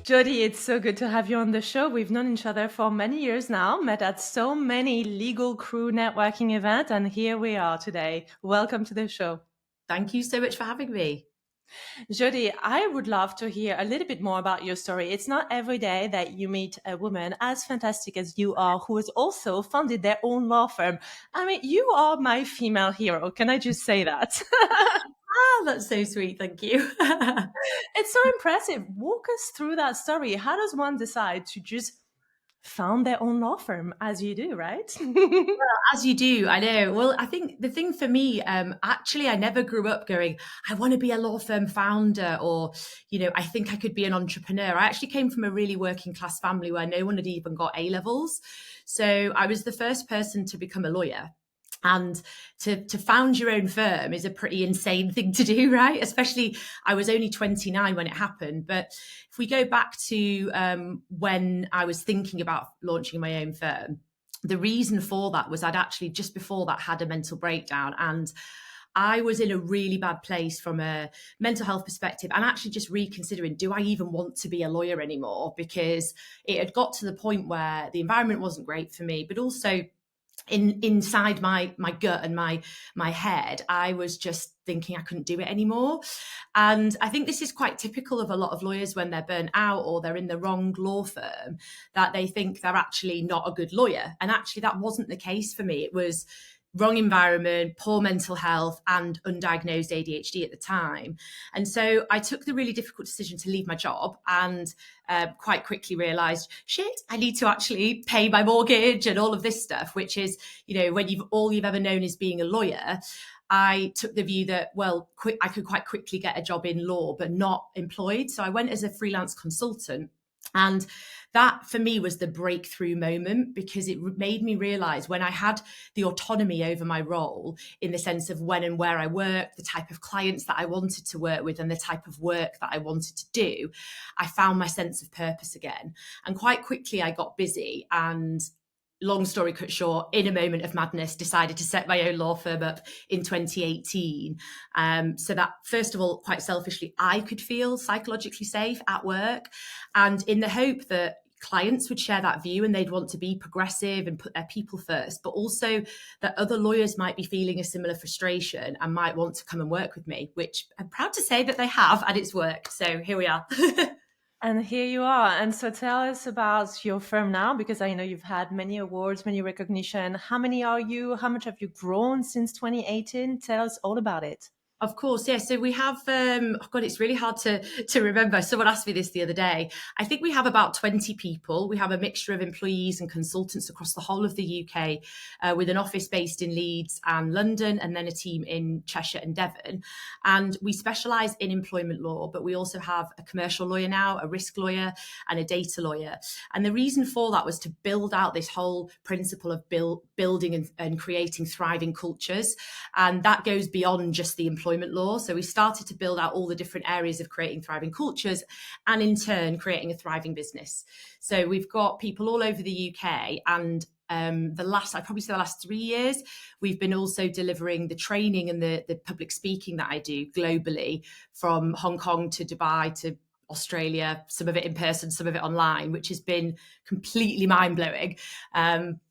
Jodie, it's so good to have you on the show. We've known each other for many years now, met at so many legal crew networking events, and here we are today. Welcome to the show. Thank you so much for having me. Jodie, I would love to hear a little bit more about your story. It's not every day that you meet a woman as fantastic as you are, who has also founded their own law firm. I mean, you are my female hero. Can I just say that? That's so sweet. Thank you. It's so impressive. Walk us through that story. How does one decide to just found their own law firm as you do, right? As you do, I know. Well, I think the thing for me, actually, I never grew up going, I want to be a law firm founder or, I think I could be an entrepreneur. I actually came from a really working class family where no one had even got A levels. So I was the first person to become a lawyer. And to found your own firm is a pretty insane thing to do, right? Especially, I was only 29 when it happened. But if we go back to when I was thinking about launching my own firm, the reason for that was I'd actually just before that had a mental breakdown, and I was in a really bad place from a mental health perspective, and actually just reconsidering, do I even want to be a lawyer anymore? Because it had got to the point where the environment wasn't great for me, but also inside my gut and my head, I was just thinking I couldn't do it anymore. And I think this is quite typical of a lot of lawyers when they're burnt out or they're in the wrong law firm, that they think they're actually not a good lawyer. And actually that wasn't the case for me. It was wrong environment, poor mental health, and undiagnosed ADHD at the time. And so I took the really difficult decision to leave my job, and quite quickly realized, shit, I need to actually pay my mortgage and all of this stuff, which is, when all you've ever known is being a lawyer. I took the view that, I could quite quickly get a job in law, but not employed. So I went as a freelance consultant. And that for me was the breakthrough moment, because it made me realize when I had the autonomy over my role, in the sense of when and where I worked, the type of clients that I wanted to work with, and the type of work that I wanted to do, I found my sense of purpose again. And quite quickly I got busy, and long story cut short, in a moment of madness, decided to set my own law firm up in 2018. So that, first of all, quite selfishly, I could feel psychologically safe at work, and in the hope that clients would share that view and they'd want to be progressive and put their people first, but also that other lawyers might be feeling a similar frustration and might want to come and work with me, which I'm proud to say that they have, and it's worked. So here we are. And here you are. And so tell us about your firm now, because I know you've had many awards, many recognition. How many are you? How much have you grown since 2018? Tell us all about it. Of course, yeah. So we have, God, it's really hard to remember. Someone asked me this the other day. I think we have about 20 people. We have a mixture of employees and consultants across the whole of the UK, with an office based in Leeds and London, and then a team in Cheshire and Devon. And we specialise in employment law, but we also have a commercial lawyer now, a risk lawyer, and a data lawyer. And the reason for that was to build out this whole principle of building and creating thriving cultures. And that goes beyond just the employment law. So we started to build out all the different areas of creating thriving cultures, and in turn creating a thriving business. So we've got people all over the UK, and I'd probably say the last 3 years, we've been also delivering the training and the public speaking that I do globally, from Hong Kong to Dubai to Australia, some of it in person, some of it online, which has been completely mind-blowing.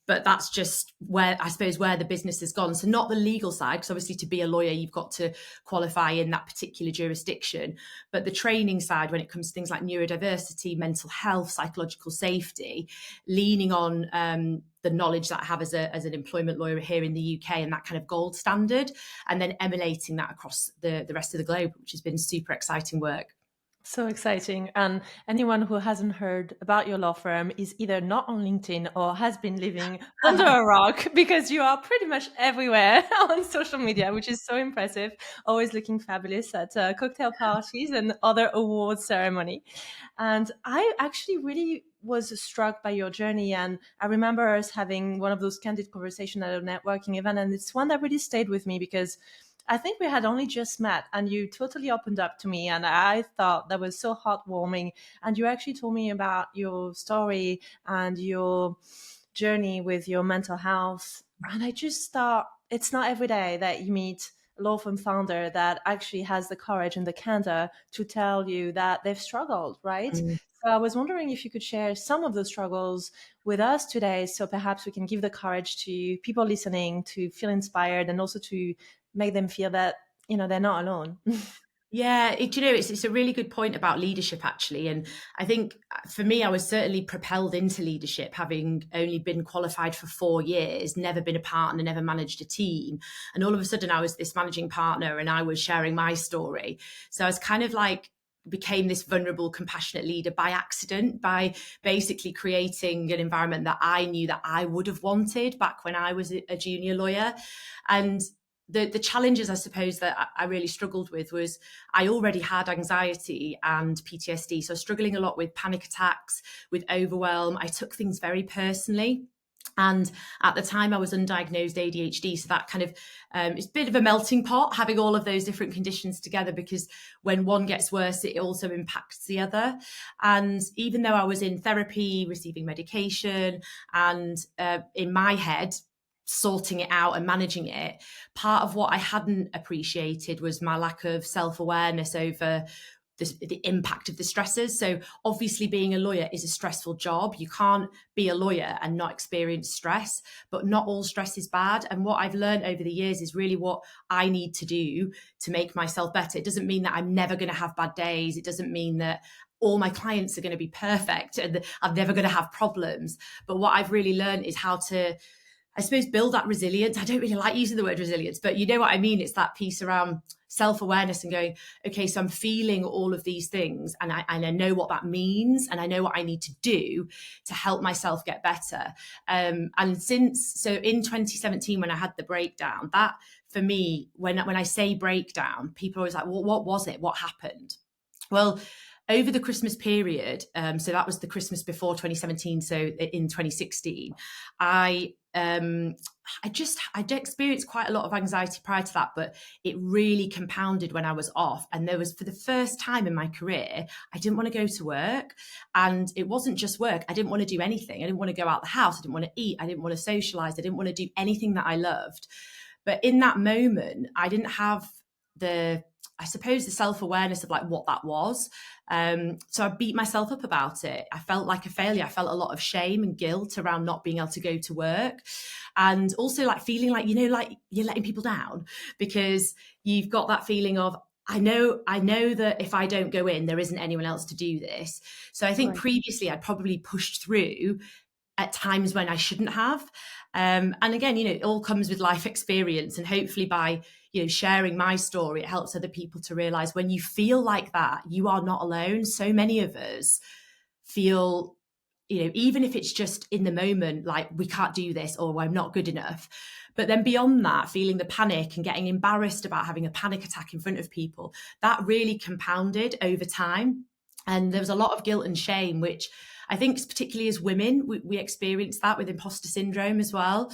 But that's just where the business has gone. So not the legal side, because obviously to be a lawyer, you've got to qualify in that particular jurisdiction. But the training side, when it comes to things like neurodiversity, mental health, psychological safety, leaning on the knowledge that I have as an employment lawyer here in the UK, and that kind of gold standard, and then emulating that across the rest of the globe, which has been super exciting work. So exciting. And anyone who hasn't heard about your law firm is either not on LinkedIn or has been living under a rock, because you are pretty much everywhere on social media, which is so impressive. Always looking fabulous at cocktail parties and other awards ceremony. And I actually really was struck by your journey. And I remember us having one of those candid conversations at a networking event. And it's one that really stayed with me, because I think we had only just met and you totally opened up to me, and I thought that was so heartwarming. And you actually told me about your story and your journey with your mental health. And I just thought, it's not every day that you meet a law firm founder that actually has the courage and the candor to tell you that they've struggled, right? So I was wondering if you could share some of those struggles with us today, so perhaps we can give the courage to people listening to feel inspired and also to make them feel that, they're not alone. Yeah, it's a really good point about leadership, actually. And I think for me, I was certainly propelled into leadership, having only been qualified for 4 years, never been a partner, never managed a team. And all of a sudden, I was this managing partner and I was sharing my story. So I was kind of like, became this vulnerable, compassionate leader by accident, by basically creating an environment that I knew that I would have wanted back when I was a junior lawyer. And the challenges, I suppose, that I really struggled with was I already had anxiety and PTSD. So struggling a lot with panic attacks, with overwhelm. I took things very personally. And at the time, I was undiagnosed ADHD. So that kind of, it's a bit of a melting pot, having all of those different conditions together, because when one gets worse, it also impacts the other. And even though I was in therapy, receiving medication, and in my head, sorting it out and managing it, part of what I hadn't appreciated was my lack of self-awareness over the impact of the stresses. So obviously being a lawyer is a stressful job. You can't be a lawyer and not experience stress, but not all stress is bad. And what I've learned over the years is really what I need to do to make myself better. It doesn't mean that I'm never going to have bad days. It doesn't mean that all my clients are going to be perfect and I'm never going to have problems. But what I've really learned is how to, I suppose, build that resilience. I don't really like using the word resilience, but you know what I mean? It's that piece around self-awareness and going, okay, so I'm feeling all of these things and I know what that means and I know what I need to do to help myself get better. And so in 2017, when I had the breakdown, that for me, when I say breakdown, people are always like, well, what was it? What happened? Well, over the Christmas period, so that was the Christmas before 2017. So in 2016, I'd experienced quite a lot of anxiety prior to that, but it really compounded when I was off. And there was, for the first time in my career, I didn't want to go to work. And it wasn't just work. I didn't want to do anything. I didn't want to go out the house. I didn't want to eat. I didn't want to socialize. I didn't want to do anything that I loved. But in that moment, I didn't have the self-awareness of like what that was. So I beat myself up about it. I felt like a failure. I felt a lot of shame and guilt around not being able to go to work. And also like feeling like, like you're letting people down because you've got that feeling of, I know that if I don't go in, there isn't anyone else to do this. So I think previously I'd probably pushed through at times when I shouldn't have. And again, it all comes with life experience, and hopefully by sharing my story, it helps other people to realize when you feel like that, you are not alone. So many of us feel, even if it's just in the moment, like we can't do this or I'm not good enough. But then beyond that, feeling the panic and getting embarrassed about having a panic attack in front of people, that really compounded over time. And there was a lot of guilt and shame, which I think particularly as women, we experience that with imposter syndrome as well.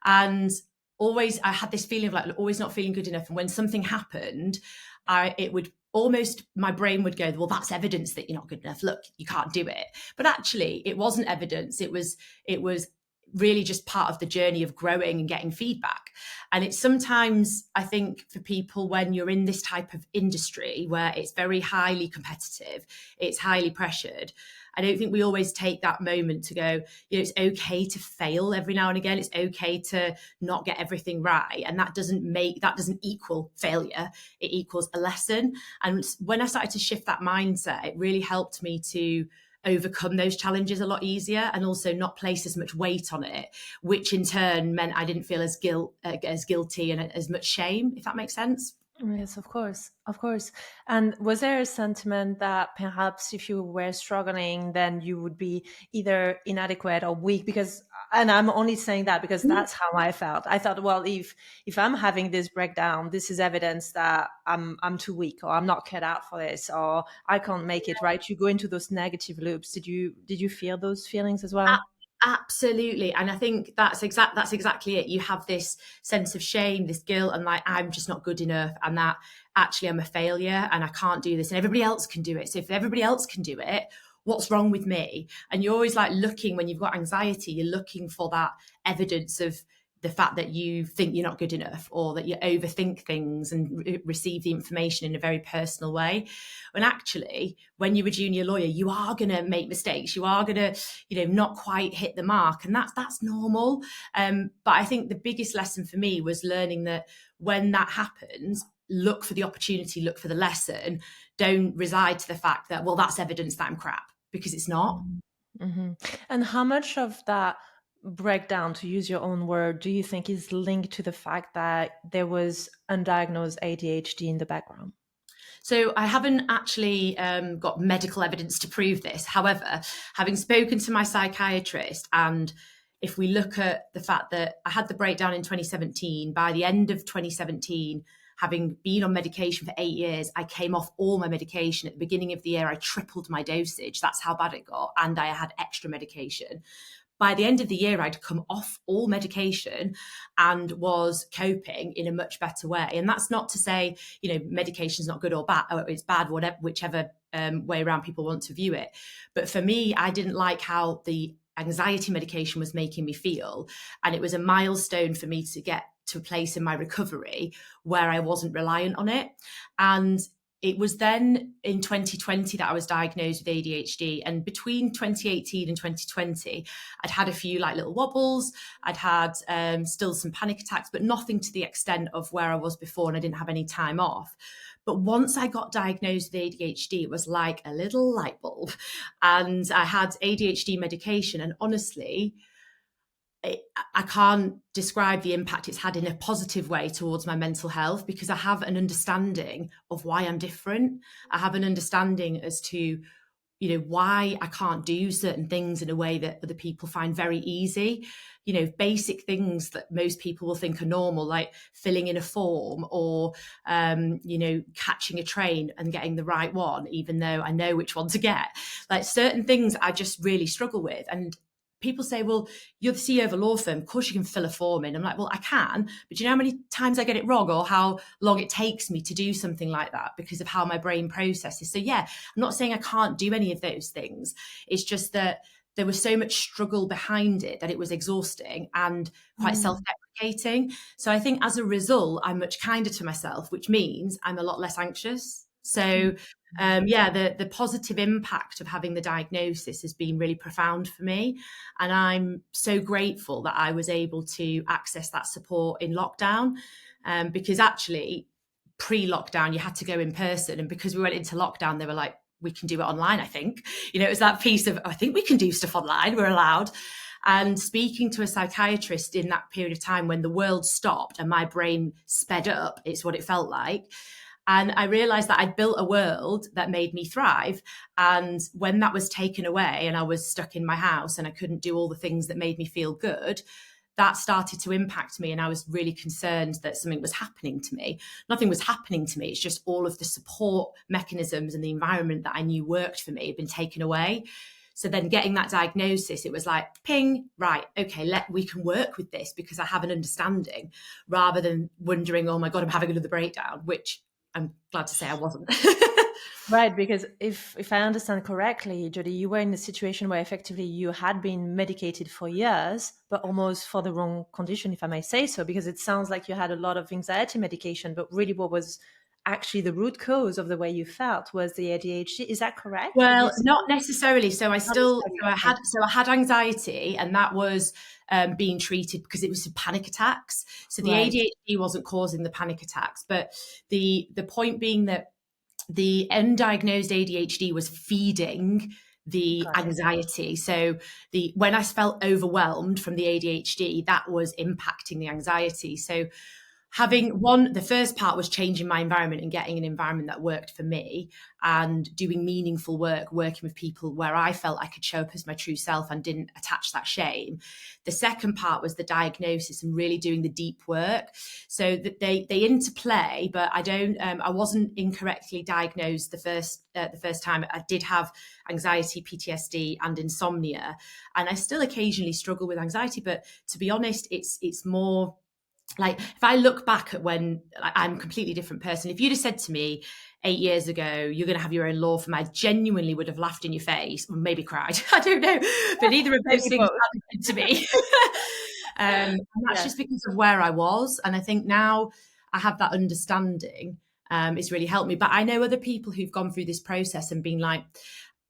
And always, I had this feeling of like always not feeling good enough. And when something happened, my brain would go, well, that's evidence that you're not good enough. Look, you can't do it. But actually, it wasn't evidence. It was really just part of the journey of growing and getting feedback. And it's sometimes, I think, for people when you're in this type of industry where it's very highly competitive, it's highly pressured, I don't think we always take that moment to go, it's okay to fail every now and again. It's okay to not get everything right. And that doesn't equal failure. It equals a lesson. And when I started to shift that mindset, it really helped me to overcome those challenges a lot easier and also not place as much weight on it, which in turn meant I didn't feel as guilty and as much shame, if that makes sense. Yes, of course, of course. And was there a sentiment that perhaps if you were struggling, then you would be either inadequate or weak? Because, and I'm only saying that because that's how I felt. I thought, well, if I'm having this breakdown, this is evidence that I'm too weak, or I'm not cut out for this, or I can't make it. Right? You go into those negative loops. Did you feel those feelings as well? Absolutely. And I think that's exactly it. You have this sense of shame, this guilt, and like, I'm just not good enough, and that actually I'm a failure and I can't do this and everybody else can do it. So if everybody else can do it, what's wrong with me? And you're always like looking, when you've got anxiety, you're looking for that evidence of the fact that you think you're not good enough, or that you overthink things and receive the information in a very personal way. When actually, when you're a junior lawyer, you are going to make mistakes. You are going to, not quite hit the mark, and that's normal. But I think the biggest lesson for me was learning that when that happens, look for the opportunity, look for the lesson. Don't reside to the fact that, well, that's evidence that I'm crap, because it's not. Mm-hmm. And how much of that breakdown, to use your own word, do you think is linked to the fact that there was undiagnosed ADHD in the background? So I haven't actually got medical evidence to prove this. However, having spoken to my psychiatrist, and if we look at the fact that I had the breakdown in 2017, by the end of 2017, having been on medication for 8 years, I came off all my medication. At the beginning of the year, I tripled my dosage. That's how bad it got. And I had extra medication. By the end of the year, I'd come off all medication and was coping in a much better way. And that's not to say, medication is not good or bad, or it's bad, whatever, whichever way around people want to view it. But for me, I didn't like how the anxiety medication was making me feel. And it was a milestone for me to get to a place in my recovery where I wasn't reliant on it. And it was then in 2020 that I was diagnosed with ADHD. And between 2018 and 2020, I'd had a few little wobbles. I'd had still some panic attacks, but nothing to the extent of where I was before. And I didn't have any time off. But once I got diagnosed with ADHD, it was like a little light bulb. And I had ADHD medication. And honestly, I can't describe the impact it's had in a positive way towards my mental health, because I have an understanding of why I'm different. I have an understanding as to, why I can't do certain things in a way that other people find very easy. Basic things that most people will think are normal, like filling in a form, or, catching a train and getting the right one, even though I know which one to get. Like certain things I just really struggle with. And people say, well, you're the CEO of a law firm, of course you can fill a form in. I'm like, well, I can, but do you know how many times I get it wrong, or how long it takes me to do something like that because of how my brain processes? So yeah, I'm not saying I can't do any of those things. It's just that there was so much struggle behind it that it was exhausting and quite self-deprecating. So I think as a result, I'm much kinder to myself, which means I'm a lot less anxious. So the positive impact of having the diagnosis has been really profound for me. And I'm so grateful that I was able to access that support in lockdown, because actually pre-lockdown, you had to go in person. And because we went into lockdown, they were like, we can do it online, I think. It was that piece of, I think we can do stuff online, we're allowed. And speaking to a psychiatrist in that period of time when the world stopped and my brain sped up, it's what it felt like. And I realized that I'd built a world that made me thrive. And when that was taken away and I was stuck in my house and I couldn't do all the things that made me feel good, that started to impact me. And I was really concerned that something was happening to me. Nothing was happening to me. It's just all of the support mechanisms and the environment that I knew worked for me had been taken away. So then getting that diagnosis, it was like, ping, right, okay, we can work with this because I have an understanding, rather than wondering, oh my God, I'm having another breakdown, which I'm glad to say I wasn't. Right, because if I understand correctly, Jodie, you were in a situation where effectively you had been medicated for years, but almost for the wrong condition, if I may say so, because it sounds like you had a lot of anxiety medication, but really what was actually the root cause of the way you felt was the ADHD. Is that correct? Well, not necessarily. So I had anxiety, and that was being treated because it was panic attacks. So the ADHD wasn't causing the panic attacks, but the point being that the undiagnosed ADHD was feeding the anxiety. So when I felt overwhelmed from the ADHD, that was impacting the anxiety. So the first part was changing my environment and getting an environment that worked for me, and doing meaningful work, working with people where I felt I could show up as my true self and didn't attach that shame. The second part was the diagnosis and really doing the deep work. So that they interplay, but I wasn't incorrectly diagnosed the first time. I did have anxiety, PTSD, and insomnia, and I still occasionally struggle with anxiety. But to be honest, it's more like, if I look back at when I'm a completely different person, if you'd have said to me 8 years ago, you're going to have your own law firm, I genuinely would have laughed in your face, or maybe cried. I don't know. But neither of those things happened to me. And that's Yes. just because of where I was. And I think now I have that understanding. It's really helped me. But I know other people who've gone through this process and been like,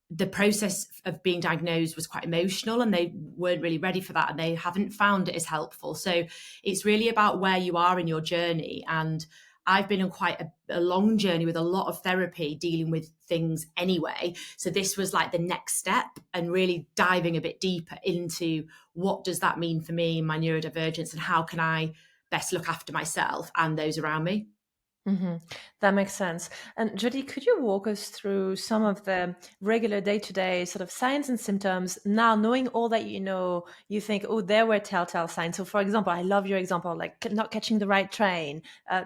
the process of being diagnosed was quite emotional and they weren't really ready for that and they haven't found it as helpful. So it's really about where you are in your journey. And I've been on quite a long journey with a lot of therapy dealing with things anyway. So this was like the next step and really diving a bit deeper into what does that mean for me, my neurodivergence, and how can I best look after myself and those around me. Hmm. That makes sense. And Jodie, could you walk us through some of the regular day-to-day sort of signs and symptoms? Now, knowing all that you know, you think, oh, there were telltale signs. So, for example, I love your example, like not catching the right train,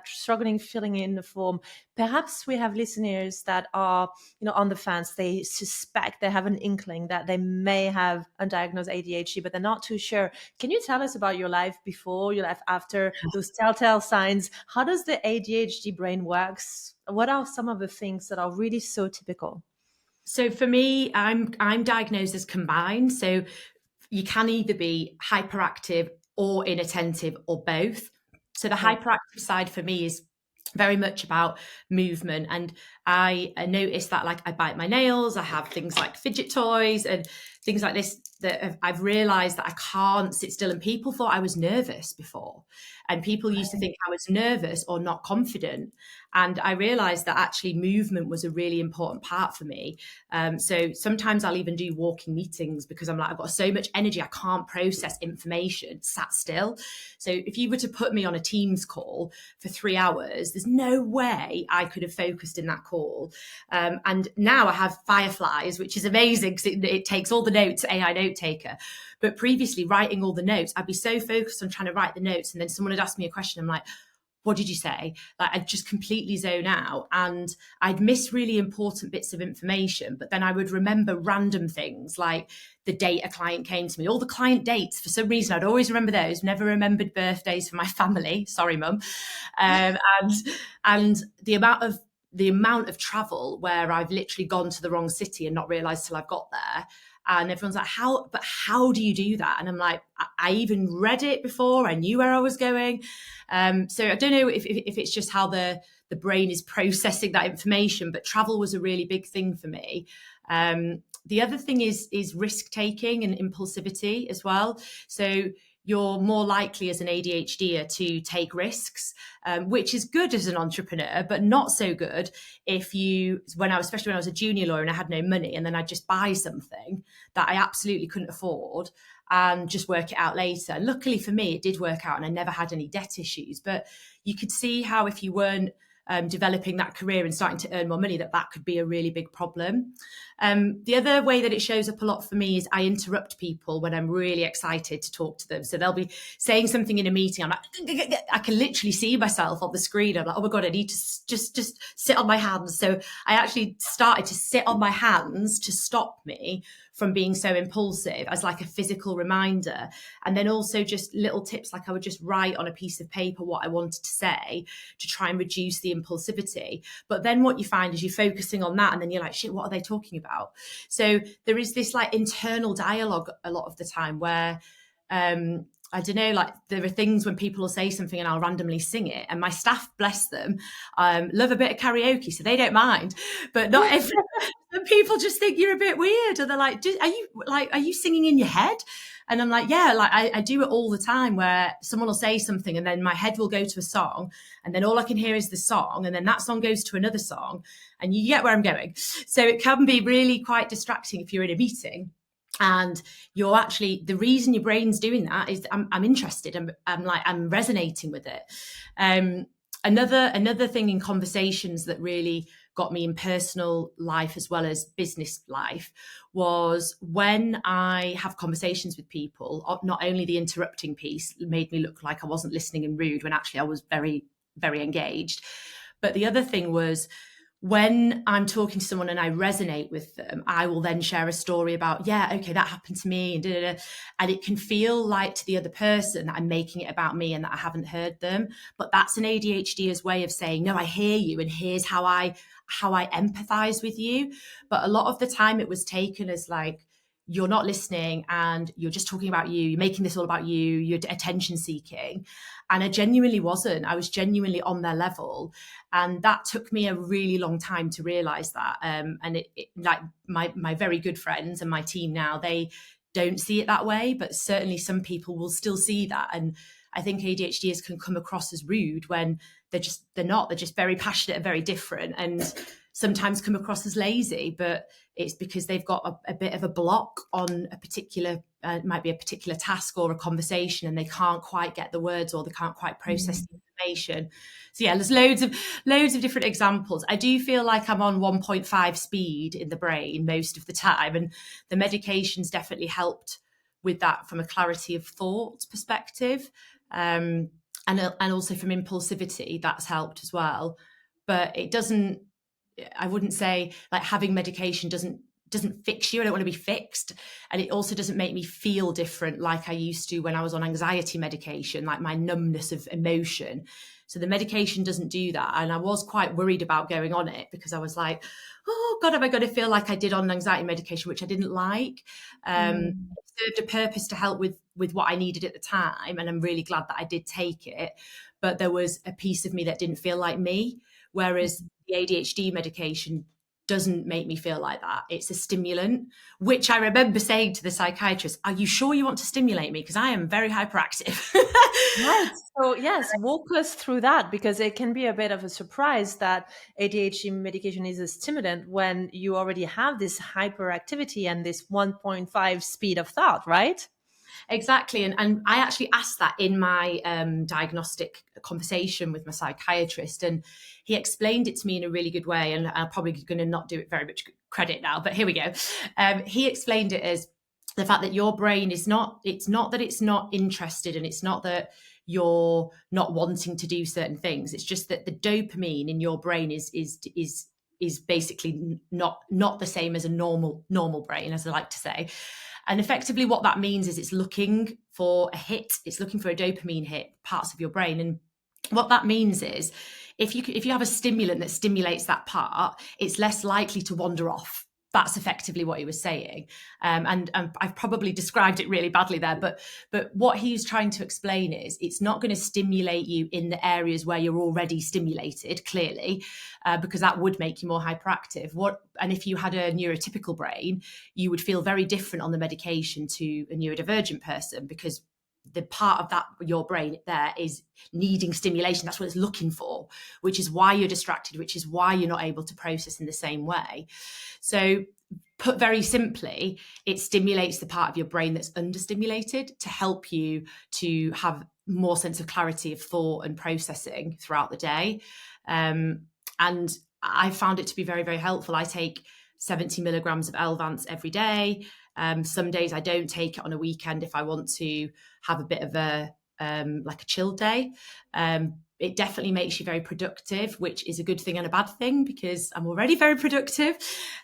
struggling filling in the form. Perhaps we have listeners that are, on the fence. They suspect, they have an inkling that they may have undiagnosed ADHD, but they're not too sure. Can you tell us about your life before, your life after those telltale signs? How does the ADHD brain works? What are some of the things that are really so typical? So for me, I'm diagnosed as combined. So you can either be hyperactive or inattentive or both. So the Okay. hyperactive side for me is very much about movement. And I notice that like I bite my nails, I have things like fidget toys and things like this that I've realized that I can't sit still. And people thought I was nervous before. And people used to think I was nervous or not confident. And I realized that actually movement was a really important part for me. So sometimes I'll even do walking meetings because I'm like, I've got so much energy, I can't process information sat still. So if you were to put me on a Teams call for 3 hours, there's no way I could have focused in that call. And now I have Fireflies, which is amazing because it takes all the notes, AI note taker. But previously, writing all the notes, I'd be so focused on trying to write the notes. And then someone would ask me a question. I'm like, what did you say? Like I'd just completely zone out and I'd miss really important bits of information, but then I would remember random things like the date a client came to me, all the client dates. For some reason, I'd always remember those, never remembered birthdays for my family. Sorry, mum. Um, and and the amount of travel where I've literally gone to the wrong city and not realized till I've got there. And everyone's like, how do you do that? And I'm like, I even read it before. I knew where I was going. So I don't know if it's just how the brain is processing that information, but travel was a really big thing for me. The other thing is risk taking and impulsivity as well. So you're more likely as an ADHDer to take risks, which is good as an entrepreneur, but not so good if you, especially when I was a junior lawyer and I had no money and then I'd just buy something that I absolutely couldn't afford and just work it out later. Luckily for me, it did work out and I never had any debt issues. But you could see how if you weren't developing that career and starting to earn more money, that could be a really big problem. The other way that it shows up a lot for me is I interrupt people when I'm really excited to talk to them. So they'll be saying something in a meeting. I'm like, I can literally see myself on the screen. I'm like, oh my God, I need to just sit on my hands. So I actually started to sit on my hands to stop me from being so impulsive as like a physical reminder. And then also just little tips, like I would just write on a piece of paper what I wanted to say to try and reduce the impulsivity. But then what you find is you're focusing on that and then you're like, shit, what are they talking about? So there is this like internal dialogue a lot of the time where I don't know, like there are things when people will say something and I'll randomly sing it. And my staff, bless them, love a bit of karaoke, so they don't mind. But not every some people just think you're a bit weird. And they're like, are you singing in your head? And I'm like, yeah, like I do it all the time where someone will say something and then my head will go to a song and then all I can hear is the song and then that song goes to another song and you get where I'm going. So it can be really quite distracting if you're in a meeting. And you're actually, the reason your brain's doing that is I'm interested. I'm resonating with it. Another thing in conversations that really got me in personal life as well as business life was when I have conversations with people, not only the interrupting piece made me look like I wasn't listening and rude when actually I was very, very engaged. But the other thing was when I'm talking to someone and I resonate with them, I will then share a story about, yeah, okay, that happened to me, and da, da, da. And it can feel like to the other person that I'm making it about me and that I haven't heard them. But that's an ADHD's way of saying, no, I hear you, and here's how I empathize with you. But a lot of the time it was taken as like, you're not listening and you're just talking about you, you're making this all about you, you're attention seeking. And I genuinely wasn't. I was genuinely on their level. And that took me a really long time to realize that. And like my very good friends and my team now, they don't see it that way, but certainly some people will still see that. And I think ADHDers can come across as rude when they're not. They're just very passionate and very different, and sometimes come across as lazy, but it's because they've got a bit of a block on a particular, might be a particular task or a conversation, and they can't quite get the words or they can't quite process the information. So yeah, there's loads of different examples. I do feel like I'm on 1.5 speed in the brain most of the time, and the medications definitely helped with that from a clarity of thought perspective. And also from impulsivity, that's helped as well. But it doesn't, I wouldn't say like having medication doesn't fix you. I don't want to be fixed. And it also doesn't make me feel different like I used to when I was on anxiety medication, like my numbness of emotion. So the medication doesn't do that. And I was quite worried about going on it because I was like, oh God, am I going to feel like I did on anxiety medication, which I didn't like. It served a purpose to help with what I needed at the time. And I'm really glad that I did take it. But there was a piece of me that didn't feel like me. Whereas the ADHD medication doesn't make me feel like that. It's a stimulant, which I remember saying to the psychiatrist, are you sure you want to stimulate me? Because I am very hyperactive. Right. So yes, walk us through that, because it can be a bit of a surprise that ADHD medication is a stimulant when you already have this hyperactivity and this 1.5 speed of thought, right? Exactly. And I actually asked that in my diagnostic conversation with my psychiatrist, and he explained it to me in a really good way. And I'm probably going to not do it very much credit now, but here we go. He explained it as the fact that your brain is not, it's not that it's not interested, and it's not that you're not wanting to do certain things. It's just that the dopamine in your brain is basically not the same as a normal brain, as I like to say. And effectively what that means is it's looking for a hit, it's looking for a dopamine hit, parts of your brain. And what that means is if you have a stimulant that stimulates that part, it's less likely to wander off. That's effectively what he was saying. And I've probably described it really badly there, but what he's trying to explain is it's not going to stimulate you in the areas where you're already stimulated, clearly, because that would make you more hyperactive. And if you had a neurotypical brain, you would feel very different on the medication to a neurodivergent person, because the part of that your brain there is needing stimulation. That's what it's looking for, which is why you're distracted, which is why you're not able to process in the same way. So put very simply, it stimulates the part of your brain that's understimulated to help you to have more sense of clarity of thought and processing throughout the day. And I found it to be very, very helpful. I take 70 milligrams of Elvance every day. Some days I don't take it on a weekend if I want to have a bit of a like a chill day. It definitely makes you very productive, which is a good thing and a bad thing because I'm already very productive.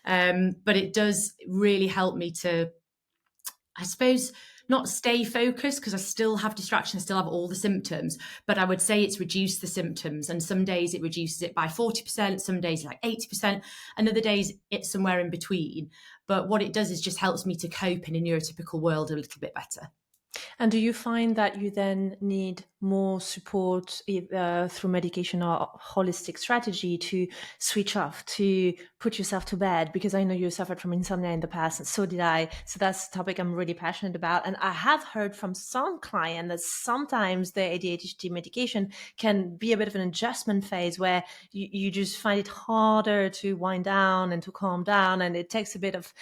But it does really help me to, I suppose, not stay focused, because I still have distractions, I still have all the symptoms, but I would say it's reduced the symptoms. And some days it reduces it by 40%, some days like 80%, and other days it's somewhere in between. But what it does is just helps me to cope in a neurotypical world a little bit better. And do you find that you then need more support either through medication or holistic strategy to switch off, to put yourself to bed? Because I know you suffered from insomnia in the past, and so did I. So that's a topic I'm really passionate about. And I have heard from some clients that sometimes the ADHD medication can be a bit of an adjustment phase where you just find it harder to wind down and to calm down. And it takes a bit of,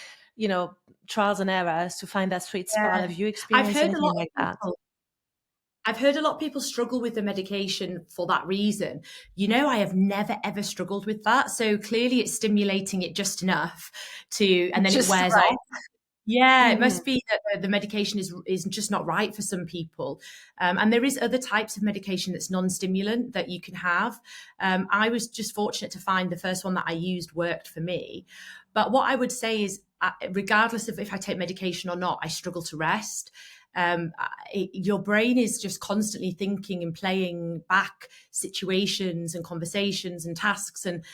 trials and errors to find that sweet spot. Have you experienced anything like that? I've heard a lot of people struggle with the medication for that reason. I have never, ever struggled with that. So clearly it's stimulating it just enough and then Just it wears right. off. Yeah, it must be that the medication is just not right for some people. And there is other types of medication that's non-stimulant that you can have. I was just fortunate to find the first one that I used worked for me. But what I would say is, regardless of if I take medication or not, I struggle to rest. Your brain is just constantly thinking and playing back situations and conversations and tasks. And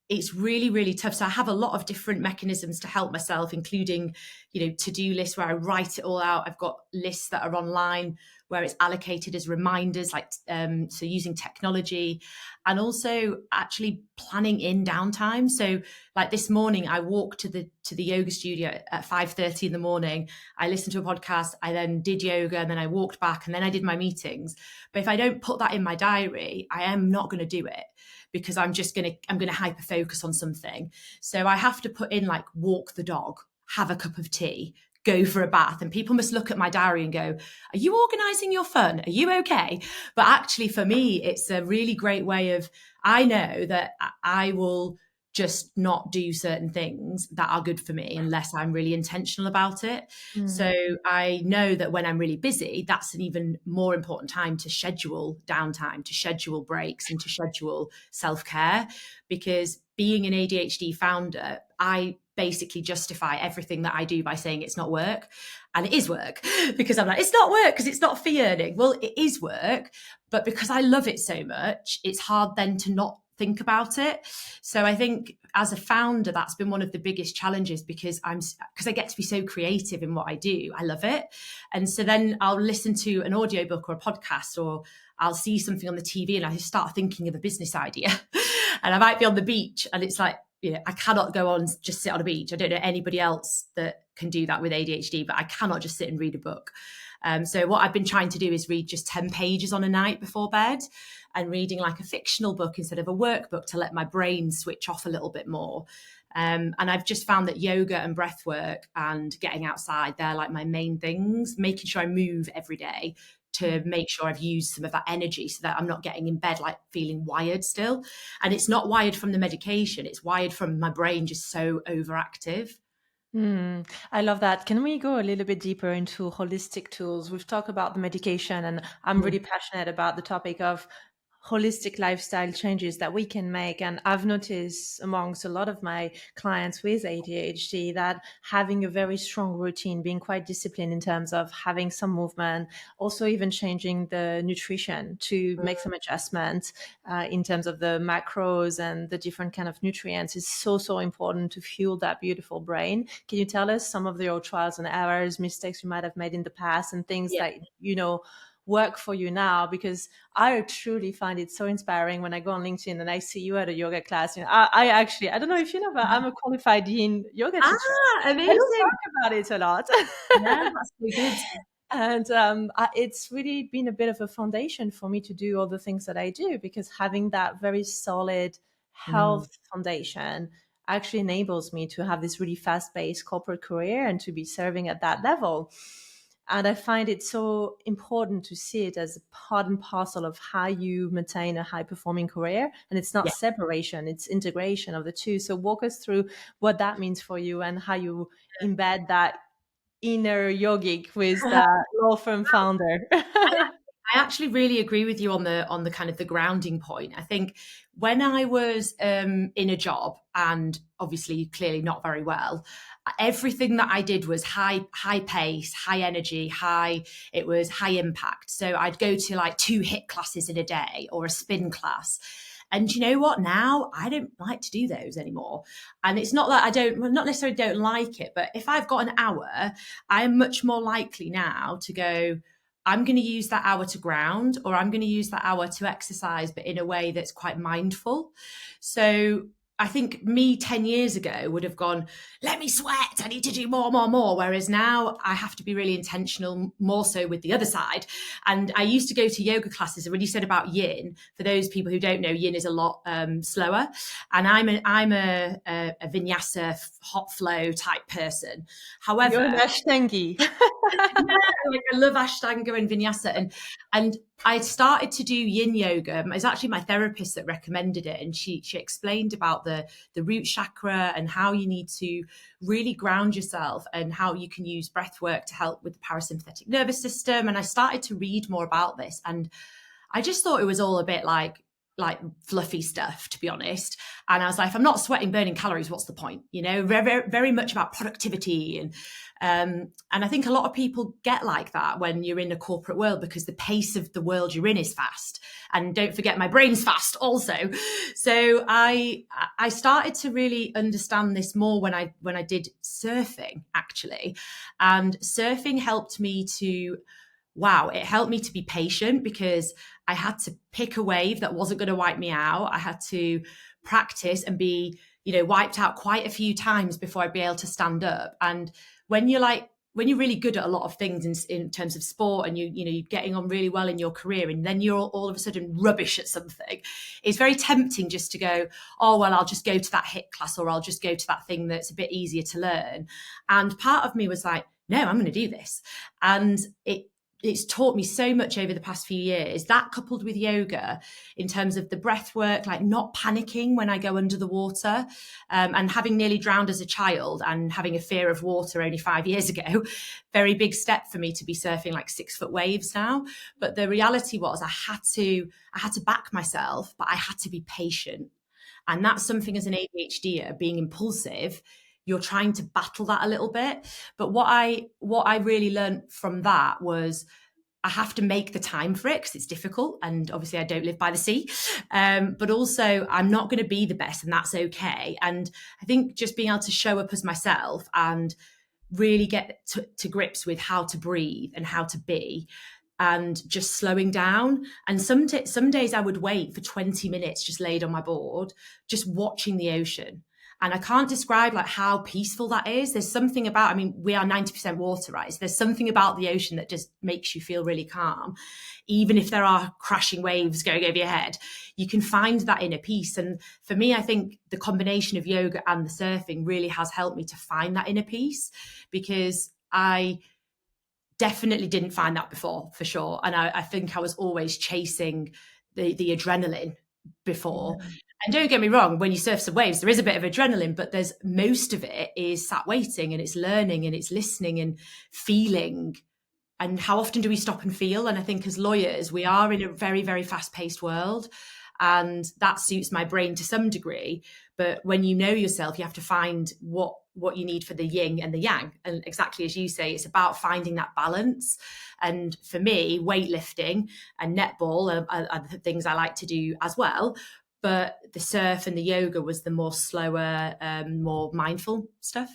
it's really, really tough. So I have a lot of different mechanisms to help myself, including, to-do lists where I write it all out. I've got lists that are online where it's allocated as reminders, like so using technology, and also actually planning in downtime. So like this morning, I walked to the yoga studio at 5:30 in the morning. I listened to a podcast. I then did yoga, and then I walked back, and then I did my meetings. But if I don't put that in my diary, I am not going to do it, because I'm going to hyper focus on something. So I have to put in like walk the dog, have a cup of tea, go for a bath. And people must look at my diary and go, are you organizing your fun? Are you okay? But actually for me, it's a really great way of, I know that I will just not do certain things that are good for me unless I'm really intentional about it. So I know that when I'm really busy, that's an even more important time to schedule downtime, to schedule breaks, and to schedule self-care. Because being an ADHD founder, I basically justify everything that I do by saying it's not work. And it is work, because I'm like, it's not work because it's not fee earning. Well, it is work, but because I love it so much, it's hard then to not think about it. So I think as a founder, that's been one of the biggest challenges, because I get to be so creative in what I do. I love it. And so then I'll listen to an audiobook or a podcast, or I'll see something on the TV and I just start thinking of a business idea. And I might be on the beach and it's like, I cannot go on, just sit on a beach. I don't know anybody else that can do that with ADHD, but I cannot just sit and read a book. So what I've been trying to do is read just 10 pages on a night before bed, and reading like a fictional book instead of a workbook, to let my brain switch off a little bit more. And I've just found that yoga and breath work and getting outside, they're like my main things, making sure I move every day to make sure I've used some of that energy, so that I'm not getting in bed like feeling wired still. And it's not wired from the medication, it's wired from my brain just so overactive. I love that. Can we go a little bit deeper into holistic tools? We've talked about the medication, and I'm really passionate about the topic of holistic lifestyle changes that we can make. And I've noticed amongst a lot of my clients with ADHD that having a very strong routine, being quite disciplined in terms of having some movement, also even changing the nutrition to make some adjustments in terms of the macros and the different kind of nutrients is so important to fuel that beautiful brain. Can you tell us some of your trials and errors, mistakes you might have made in the past, and things that work for you now? Because I truly find it so inspiring when I go on LinkedIn and I see you at a yoga class. I don't know if you know, but I'm a qualified yin yoga teacher. Amazing. I don't talk about it a lot. Yeah, that's so good. And it's really been a bit of a foundation for me to do all the things that I do, because having that very solid health foundation actually enables me to have this really fast-paced corporate career and to be serving at that level. And I find it so important to see it as a part and parcel of how you maintain a high-performing career. And it's not separation, it's integration of the two. So walk us through what that means for you and how you embed that inner yogic with the law firm founder. I actually really agree with you on the kind of the grounding point. I think when I was in a job, and obviously clearly not very well, everything that I did was high pace, high energy, it was high impact. So I'd go to like 2 HIIT classes in a day or a spin class. And you know what? Now I don't like to do those anymore. And it's not that not necessarily don't like it, but if I've got an hour, I'm much more likely now to go, I'm going to use that hour to ground, or I'm going to use that hour to exercise, but in a way that's quite mindful. So I think me 10 years ago would have gone, let me sweat, I need to do more. Whereas now I have to be really intentional, more so with the other side. And I used to go to yoga classes. And when you said about yin, for those people who don't know, yin is a lot slower. And I'm a vinyasa hot flow type person. However, You're an Ashtangi. I love Ashtanga and Vinyasa, and I started to do Yin yoga. It was actually my therapist that recommended it, and she explained about the root chakra and how you need to really ground yourself, and how you can use breath work to help with the parasympathetic nervous system. And I started to read more about this, and I just thought it was all a bit like like fluffy stuff, to be honest. And I was like, if I'm not sweating, burning calories, what's the point? You know, very, very much about productivity. And I think a lot of people get like that when you're in a corporate world, because the pace of the world you're in is fast. And don't forget, my brain's fast also. So I started to really understand this more when I did surfing, actually. And surfing helped me to, wow, it helped me to be patient, because I had to pick a wave that wasn't going to wipe me out. I had to practice and be, wiped out quite a few times before I'd be able to stand up. And when you're really good at a lot of things in terms of sport, and you're getting on really well in your career, and then you're all of a sudden rubbish at something, it's very tempting just to go, oh, well, I'll just go to that HIIT class, or I'll just go to that thing that's a bit easier to learn. And part of me was like, no, I'm going to do this. And it's taught me so much over the past few years, that coupled with yoga in terms of the breath work, like not panicking when I go under the water, and having nearly drowned as a child and having a fear of water only 5 years ago. Very big step for me to be surfing like 6-foot waves now. But the reality was I had to back myself, but I had to be patient. And that's something, as an ADHDer, being impulsive, you're trying to battle that a little bit. But what I really learned from that was I have to make the time for it, because it's difficult. And obviously I don't live by the sea. But also I'm not going to be the best, and that's okay. And I think just being able to show up as myself and really get to grips with how to breathe and how to be, and just slowing down. And some days I would wait for 20 minutes just laid on my board, just watching the ocean. And I can't describe like how peaceful that is. There's something about, I mean, we are 90% water, right? So there's something about the ocean that just makes you feel really calm. Even if there are crashing waves going over your head, you can find that inner peace. And for me, I think the combination of yoga and the surfing really has helped me to find that inner peace, because I definitely didn't find that before, for sure. And I think I was always chasing the adrenaline before. Yeah. And don't get me wrong, when you surf some waves, there is a bit of adrenaline, but there's most of it is sat waiting, and it's learning, and it's listening and feeling. And how often do we stop and feel? And I think as lawyers, we are in a very, very fast-paced world, and that suits my brain to some degree. But when you know yourself, you have to find what you need for the yin and the yang. And exactly as you say, it's about finding that balance. And for me, weightlifting and netball are the things I like to do as well. But the surf and the yoga was the more slower, more mindful stuff.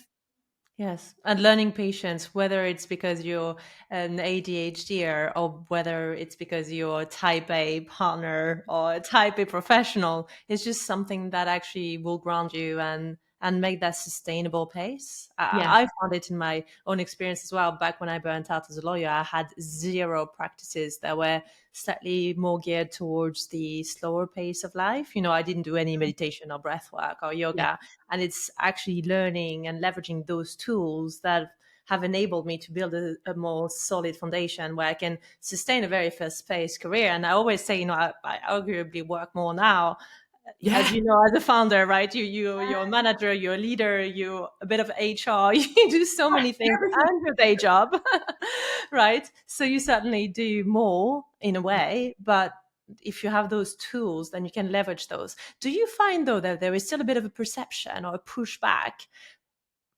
Yes, and learning patience, whether it's because you're an ADHDer or whether it's because you're a type A partner or a type A professional, is just something that actually will ground you and make that sustainable pace. Yeah. I found it in my own experience as well. Back when I burnt out as a lawyer, I had zero practices that were slightly more geared towards the slower pace of life. I didn't do any meditation or breath work or Yeah. yoga. And it's actually learning and leveraging those tools that have enabled me to build a more solid foundation where I can sustain a very fast-paced career. And I always say, I arguably work more now. Yeah. As you know, as a founder, right? You're a manager, you're a leader, you're a bit of HR. You do so many things and your day job, right? So you certainly do more in a way, but if you have those tools, then you can leverage those. Do you find though that there is still a bit of a perception or a pushback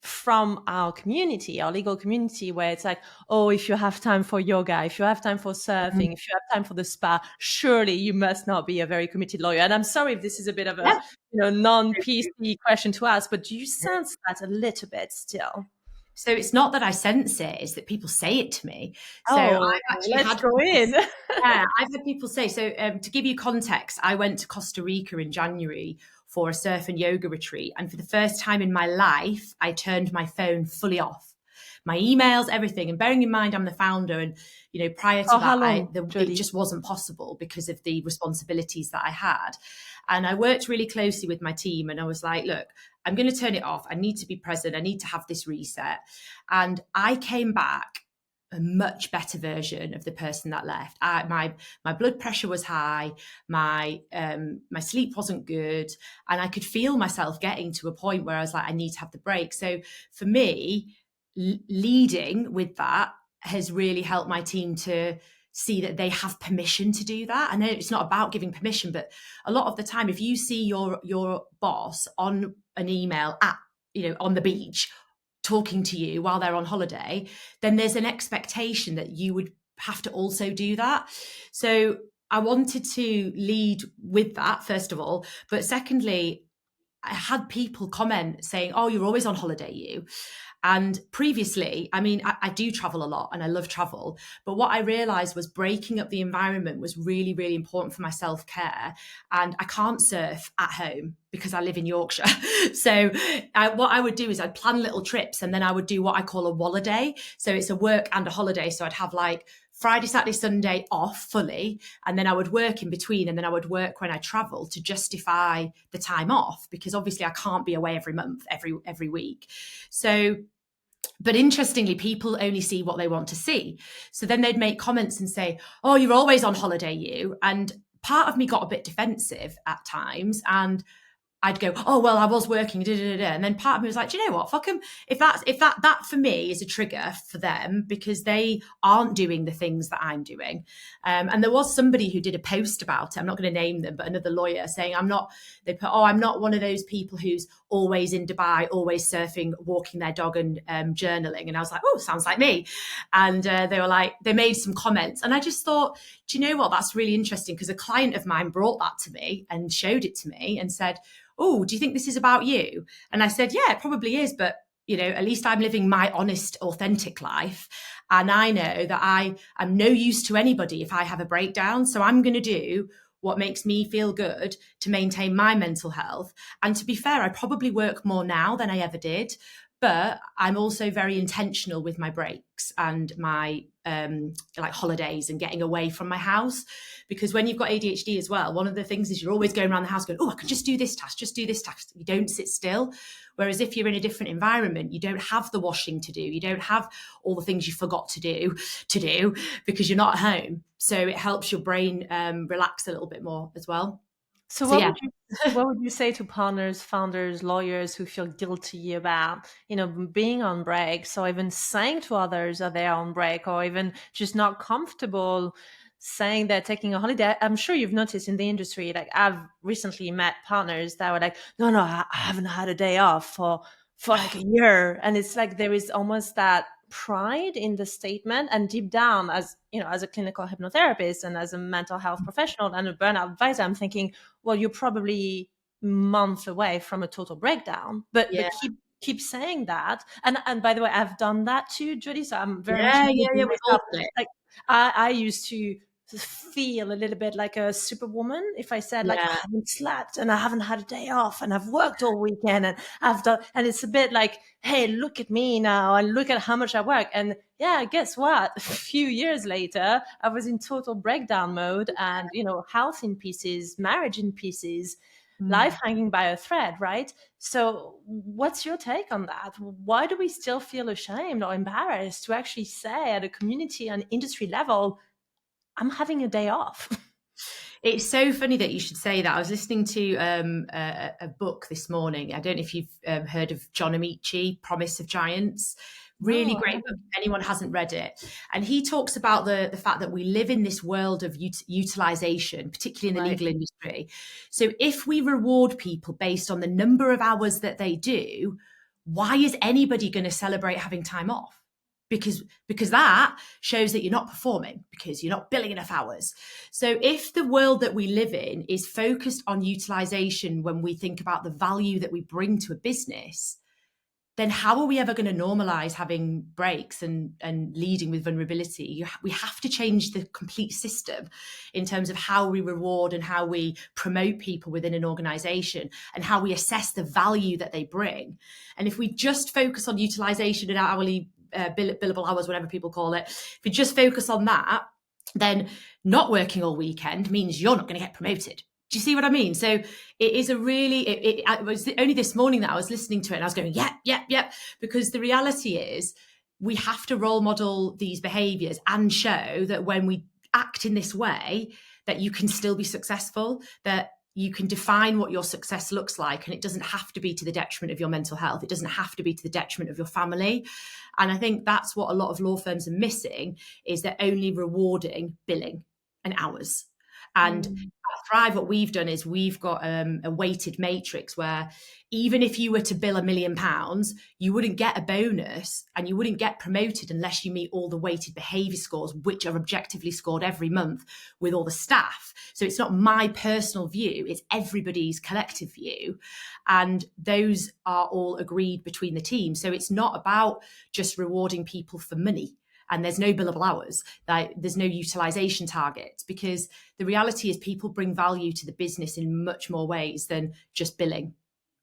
from our community, our legal community, where it's like, oh, if you have time for yoga, if you have time for Mhm. surfing, if you have time for the spa, surely you must not be a very committed lawyer? And I'm sorry if this is a bit of a Yeah. non-PC question to ask, but do you sense that a little bit still? So it's not that I sense it, it's that people say it to me. So Oh, I've actually let's had go people, in. yeah, I've had people say, so to give you context, I went to Costa Rica in January for a surf and yoga retreat. And for the first time in my life, I turned my phone fully off. My emails, everything. And bearing in mind, I'm the founder. And, prior to Oh, how that, long, it Jodie? just wasn't possible because of the responsibilities that I had. And I worked really closely with my team. And I was like, look, I'm going to turn it off. I need to be present. I need to have this reset. And I came back a much better version of the person that left. My blood pressure was high, my sleep wasn't good, and I could feel myself getting to a point where I was like, I need to have the break. So for me, leading with that has really helped my team to see that they have permission to do that. I know it's not about giving permission, but a lot of the time, if you see your boss on an email at, on the beach talking to you while they're on holiday, then there's an expectation that you would have to also do that. So I wanted to lead with that, first of all. But secondly, I had people comment saying, "Oh, you're always on holiday, you." And previously, I mean, I do travel a lot and I love travel. But what I realized was breaking up the environment was really, really important for my self care. And I can't surf at home because I live in Yorkshire. So what I would do is I'd plan little trips and then I would do what I call a holiday. So it's a work and a holiday. So I'd have like Friday, Saturday, Sunday off fully, and then I would work in between, and then I would work when I travel to justify the time off, because obviously I can't be away every month, every week. So, but interestingly, people only see what they want to see. So then they'd make comments and say, "Oh, you're always on holiday, you." And part of me got a bit defensive at times, and I'd go, "Oh, well, I was working, da, da, da, da." And then part of me was like, "Do you know what? Fuck them. If that for me is a trigger for them, because they aren't doing the things that I'm doing." And there was somebody who did a post about it. I'm not going to name them, but another lawyer saying, they put, "Oh, I'm not one of those people who's always in Dubai, always surfing, walking their dog and journaling." And I was like, "Oh, sounds like me." And they were like, they made some comments. And I just thought, do you know what? That's really interesting, because a client of mine brought that to me and showed it to me and said, "Oh, do you think this is about you?" And I said, "Yeah, it probably is. But, at least I'm living my honest, authentic life. And I know that I am no use to anybody if I have a breakdown. So I'm going to do what makes me feel good to maintain my mental health. And to be fair, I probably work more now than I ever did. But I'm also very intentional with my breaks and my like holidays and getting away from my house. Because when you've got ADHD as well, one of the things is you're always going around the house going, 'Oh, I can just do this task, just do this task.' You don't sit still. Whereas if you're in a different environment, you don't have the washing to do. You don't have all the things you forgot to do because you're not at home. So it helps your brain relax a little bit more as well. So So yeah. what would you say to partners, founders, lawyers who feel guilty about, being on breaks, or even saying to others that they're on break, or even just not comfortable saying they're taking a holiday? I'm sure you've noticed in the industry, like I've recently met partners that were like, "No, no, I haven't had a day off for like a year." And it's like there is almost that pride in the statement, and deep down, as as a clinical hypnotherapist and as a mental health professional and a burnout advisor, I'm thinking, well, you're probably months away from a total breakdown, but Yeah. keep saying that. And by the way, I've done that too, Jodie, so I'm very much Yeah. with Yeah. you Yeah. We've all myself. done it. Like I used to feel a little bit like a superwoman if I said, like, I Yeah. haven't slept and I haven't had a day off and I've worked all weekend and I've done, and it's a bit like, hey, look at me now and look at how much I work. And yeah, guess what? A few years later, I was in total breakdown mode, and health in pieces, marriage in pieces, life Mm. hanging by a thread, right? So what's your take on that? Why do we still feel ashamed or embarrassed to actually say at a community and industry level, I'm having a day off? It's so funny that you should say that. I was listening to a book this morning. I don't know if you've heard of John Amici, Promise of Giants. Really No, I great book haven't. if anyone hasn't read it. And he talks about the fact that we live in this world of utilization, particularly in the Right. legal industry. So if we reward people based on the number of hours that they do, why is anybody going to celebrate having time off? Because that shows that you're not performing, because you're not billing enough hours. So if the world that we live in is focused on utilization when we think about the value that we bring to a business, then how are we ever going to normalize having breaks and leading with vulnerability? We have to change the complete system in terms of how we reward and how we promote people within an organization and how we assess the value that they bring. And if we just focus on utilization and hourly billable hours, whatever people call it, if we just focus on that, then not working all weekend means you're not going to get promoted. Do you see what I mean? So it is a really, it was only this morning that I was listening to it and I was going, yep. Because the reality is we have to role model these behaviors and show that when we act in this way, that you can still be successful, that you can define what your success looks like, and it doesn't have to be to the detriment of your mental health. It doesn't have to be to the detriment of your family. And I think that's what a lot of law firms are missing, is they're only rewarding billing and hours. And Mm. at Thrive, what we've done is we've got a weighted matrix where even if you were to bill £1 million, you wouldn't get a bonus and you wouldn't get promoted unless you meet all the weighted behaviour scores, which are objectively scored every month with all the staff. So it's not my personal view, it's everybody's collective view. And those are all agreed between the team. So it's not about just rewarding people for money. And there's no billable hours, there's no utilization targets, because the reality is people bring value to the business in much more ways than just billing.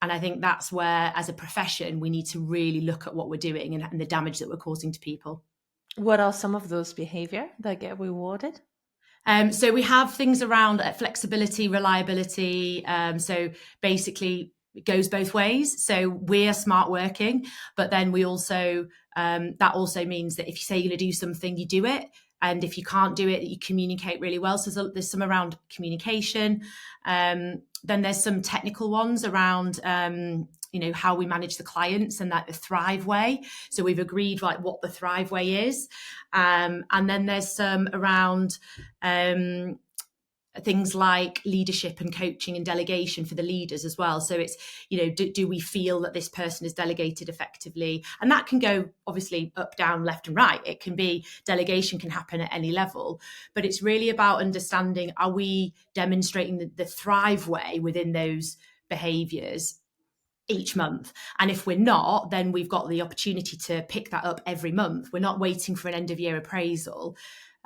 And I think that's where, as a profession, we need to really look at what we're doing and the damage that we're causing to people. What are some of those behavior that get rewarded? So we have things around flexibility, reliability. So basically, it goes both ways. So we're smart working, but then we also that also means that if you say you're going to do something, you do it. And if you can't do it, you communicate really well. So there's some around communication. Then there's some technical ones around how we manage the clients and that the Thrive way. So we've agreed like what the Thrive way is. And then there's some around things like leadership and coaching and delegation for the leaders as well. So it's, do we feel that this person is delegated effectively? And that can go obviously up, down, left and right. It can be, delegation can happen at any level, but it's really about understanding, are we demonstrating the Thrive way within those behaviours each month? And if we're not, then we've got the opportunity to pick that up every month. We're not waiting for an end of year appraisal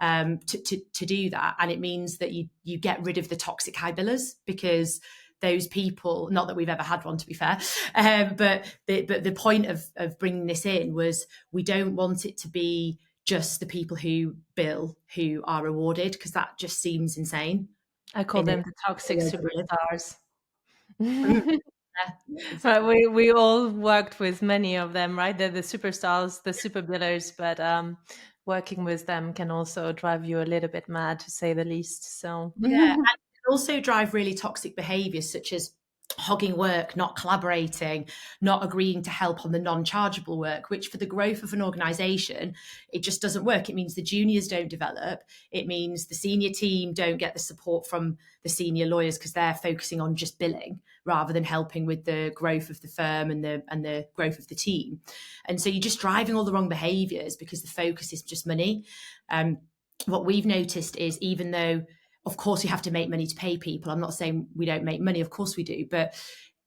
to do that. And it means that you get rid of the toxic high billers, because those people, not that we've ever had one to be fair, but the point of bringing this in was, we don't want it to be just the people who bill who are rewarded, because that just seems insane. I call them the toxic superstars. Yeah, But exactly. we all worked with many of them, right? They're the superstars, the super billers, but working with them can also drive you a little bit mad, to say the least. So Yeah, and it can also drive really toxic behaviours, such as hogging work, not collaborating, not agreeing to help on the non-chargeable work, which for the growth of an organisation, it just doesn't work. It means the juniors don't develop. It means the senior team don't get the support from the senior lawyers, because they're focusing on just billing rather than helping with the growth of the firm and the growth of the team. And so you're just driving all the wrong behaviours because the focus is just money. What we've noticed is, even though of course you have to make money to pay people, I'm not saying we don't make money, of course we do, but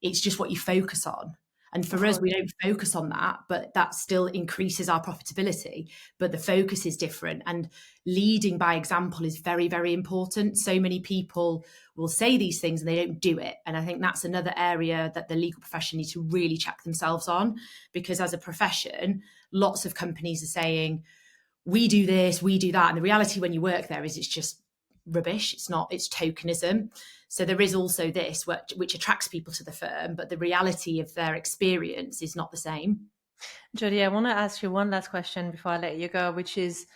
it's just what you focus on. And for us, we don't focus on that, but that still increases our profitability. But the focus is different, and leading by example is very, very important. So many people will say these things and they don't do it. And I think that's another area that the legal profession need to really check themselves on, because as a profession, lots of companies are saying, we do this, we do that. And the reality when you work there is, it's just rubbish. It's tokenism. So there is also this, which attracts people to the firm, but the reality of their experience is not the same. Jodie, I want to ask you one last question before I let you go, which is,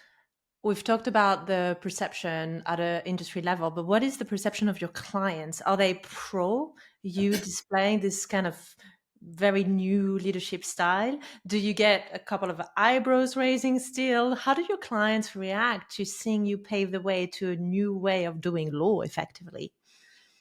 we've talked about the perception at an industry level, but what is the perception of your clients? Are they pro you displaying this kind of very new leadership style? Do you get a couple of eyebrows raising still? How do your clients react to seeing you pave the way to a new way of doing law effectively?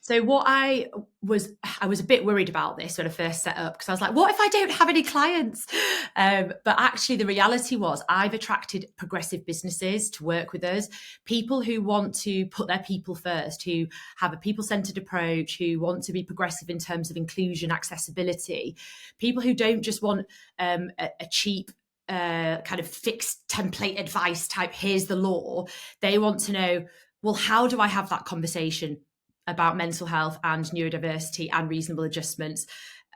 So what I was a bit worried about this when I first set up, because I was like, what if I don't have any clients? But actually the reality was, I've attracted progressive businesses to work with us, people who want to put their people first, who have a people-centered approach, who want to be progressive in terms of inclusion, accessibility, people who don't just want a cheap kind of fixed template advice type, here's the law. They want to know, well, how do I have that conversation about mental health and neurodiversity and reasonable adjustments?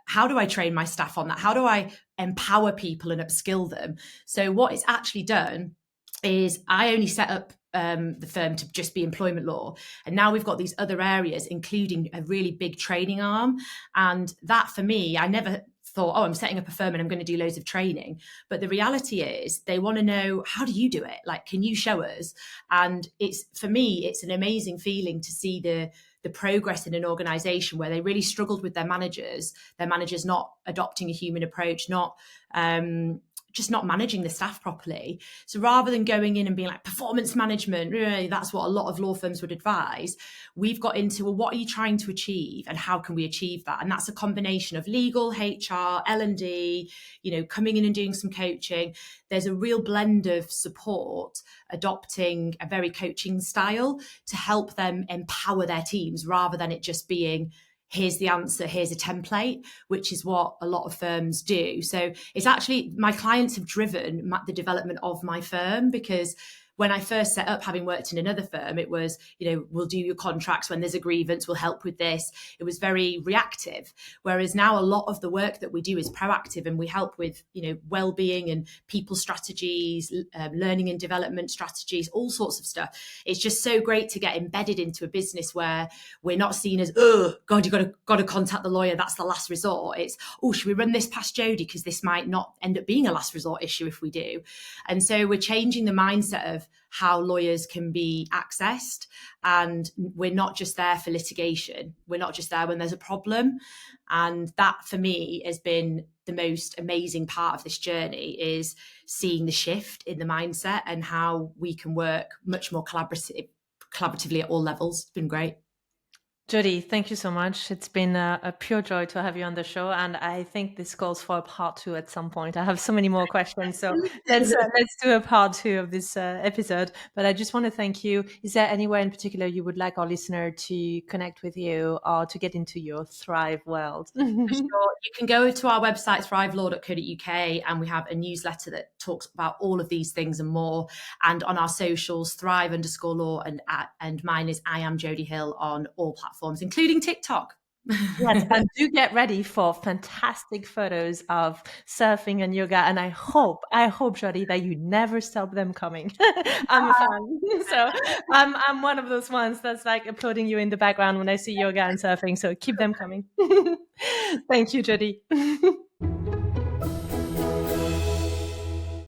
How do I train my staff on that? How do I empower people and upskill them? So what it's actually done is, I only set up the firm to just be employment law. And now we've got these other areas, including a really big training arm. And that for me, I never thought, oh, I'm setting up a firm and I'm going to do loads of training. But the reality is they want to know, how do you do it? Like, can you show us? And it's, for me, it's an amazing feeling to see the progress in an organization where they really struggled with their managers not adopting a human approach, not just not managing the staff properly. So rather than going in and being like performance management, that's what a lot of law firms would advise, we've got into, well, what are you trying to achieve and how can we achieve that? And that's a combination of legal, HR, L&D, coming in and doing some coaching. There's a real blend of support, adopting a very coaching style to help them empower their teams rather than it just being, here's the answer, here's a template, which is what a lot of firms do. So it's actually, my clients have driven the development of my firm, because when I first set up, having worked in another firm, it was, we'll do your contracts when there's a grievance, we'll help with this. It was very reactive. Whereas now a lot of the work that we do is proactive, and we help with, well-being and people strategies, learning and development strategies, all sorts of stuff. It's just so great to get embedded into a business where we're not seen as, oh God, you've got to contact the lawyer. That's the last resort. It's, oh, should we run this past Jodie? Because this might not end up being a last resort issue if we do. And so we're changing the mindset of how lawyers can be accessed, and we're not just there for litigation. We're not just there when there's a problem. And that for me has been the most amazing part of this journey, is seeing the shift in the mindset and how we can work much more collaboratively at all levels. It's been great. Jodie, thank you so much. It's been a pure joy to have you on the show, and I think this calls for a part 2 at some point. I have so many more questions, so let's do a part 2 of this episode. But I just want to thank you. Is there anywhere in particular you would like our listener to connect with you or to get into your Thrive world? For sure. You can go to our website, thrivelaw.co.uk, and we have a newsletter that talks about all of these things and more. And on our socials, thrive_law, and mine is I am Jodie Hill on all platforms, including TikTok. Yes, and do get ready for fantastic photos of surfing and yoga. And I hope, Jodie, that you never stop them coming. I'm a fan. So I'm one of those ones that's like applauding you in the background when I see yoga and surfing. So keep them coming. Thank you, Jodie.